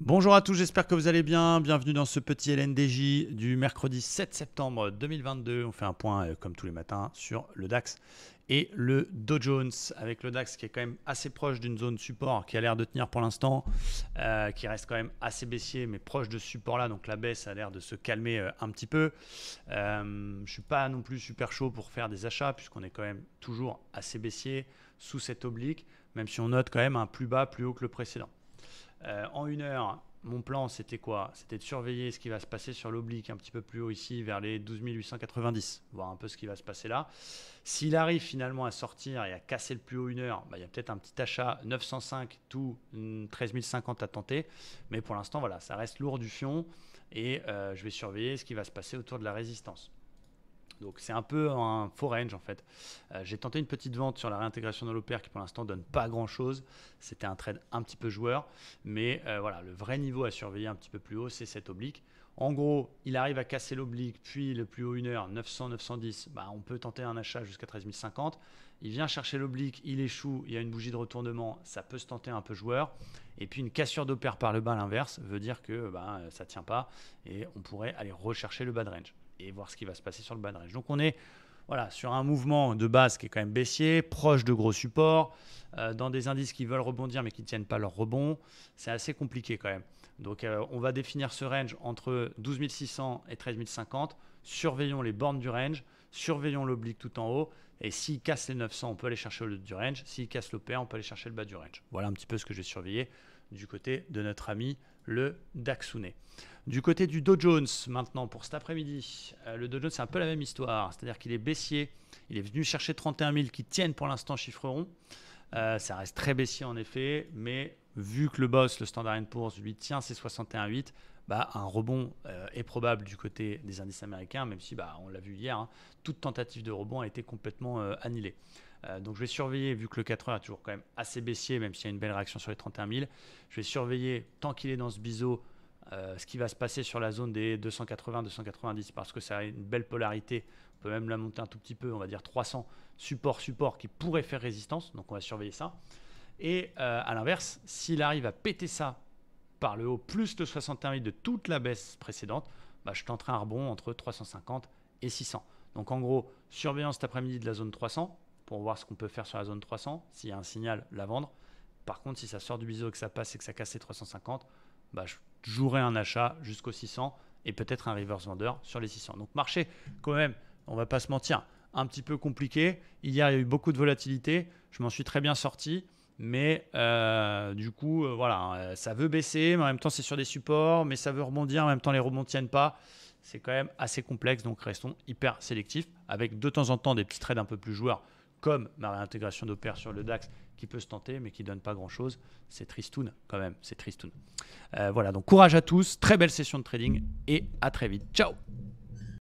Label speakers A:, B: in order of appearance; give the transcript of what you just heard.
A: Bonjour à tous, j'espère que vous allez bien. Bienvenue dans ce petit LNDJ du mercredi 7 septembre 2022. On fait un point, comme tous les matins, sur le DAX et le Dow Jones, avec le DAX qui est quand même assez proche d'une zone support qui a l'air de tenir pour l'instant, qui reste quand même assez baissier, mais proche de ce support-là. Donc la baisse a l'air de se calmer un petit peu. Je ne suis pas non plus super chaud pour faire des achats, puisqu'on est quand même toujours assez baissier sous cette oblique, même si on note quand même un plus bas, plus haut que le précédent. En une heure, mon plan, c'était quoi? C'était de surveiller ce qui va se passer sur l'oblique un petit peu plus haut ici, vers les 12 890, voir un peu ce qui va se passer là. S'il arrive finalement à sortir et à casser le plus haut une heure, il y a peut-être un petit achat 905 tout 13 050 à tenter. Mais pour l'instant, voilà, ça reste lourd du fion et je vais surveiller ce qui va se passer autour de la résistance. Donc c'est un peu un faux range en fait. J'ai tenté une petite vente sur la réintégration de l'OPR qui pour l'instant donne pas grand chose. C'était un trade un petit peu joueur. Mais voilà, le vrai niveau à surveiller un petit peu plus haut, c'est cette oblique. En gros, il arrive à casser l'oblique, puis le plus haut une heure, 900, 910, on peut tenter un achat jusqu'à 13 050. Il vient chercher l'oblique, il échoue, il y a une bougie de retournement, ça peut se tenter un peu joueur. Et puis une cassure d'OPR par le bas à l'inverse veut dire que ça ne tient pas et on pourrait aller rechercher le bas de range et voir ce qui va se passer sur le bas de range. Donc on est sur un mouvement de base qui est quand même baissier, proche de gros supports, dans des indices qui veulent rebondir mais qui ne tiennent pas leur rebond. C'est assez compliqué quand même. Donc on va définir ce range entre 12 600 et 13 050. Surveillons les bornes du range, surveillons l'oblique tout en haut. Et s'il casse les 900, on peut aller chercher le haut du range. S'il casse l'OPR, on peut aller chercher le bas du range. Voilà un petit peu ce que j'ai surveillé du côté de notre ami le Daxune. Du côté du Dow Jones, maintenant, pour cet après-midi, le Dow Jones, c'est un peu la même histoire. C'est-à-dire qu'il est baissier. Il est venu chercher 31 000 qui tiennent pour l'instant chiffre rond. Ça reste très baissier en effet, mais vu que le boss, le Standard & Poor's, lui tient ses 61,8, un rebond est probable du côté des indices américains, même si on l'a vu hier, toute tentative de rebond a été complètement annulée. Donc je vais surveiller, vu que le 4 heures est toujours quand même assez baissier, même s'il y a une belle réaction sur les 31 000, je vais surveiller tant qu'il est dans ce biseau ce qui va se passer sur la zone des 280-290 parce que ça a une belle polarité. On peut même la monter un tout petit peu, on va dire 300 support qui pourrait faire résistance, donc on va surveiller ça. Et à l'inverse, s'il arrive à péter ça par le haut plus le 61 de toute la baisse précédente, je tenterai un rebond entre 350 et 600. Donc en gros, surveillance cet après-midi de la zone 300 pour voir ce qu'on peut faire sur la zone 300. S'il y a un signal, la vendre. Par contre, si ça sort du biseau, que ça passe et que ça casse les 350, je jouerai un achat jusqu'aux 600 et peut-être un reverse vendeur sur les 600. Donc marché quand même, on va pas se mentir, un petit peu compliqué. Hier, il y a eu beaucoup de volatilité. Je m'en suis très bien sorti. Mais du coup, ça veut baisser, mais en même temps, c'est sur des supports, mais ça veut rebondir, en même temps, les rebonds ne tiennent pas. C'est quand même assez complexe, donc restons hyper sélectifs, avec de temps en temps des petits trades un peu plus joueurs, comme ma réintégration d'OPR sur le DAX, qui peut se tenter, mais qui ne donne pas grand-chose. C'est tristoun quand même, c'est tristoun. Voilà, donc courage à tous, très belle session de trading, et à très vite. Ciao!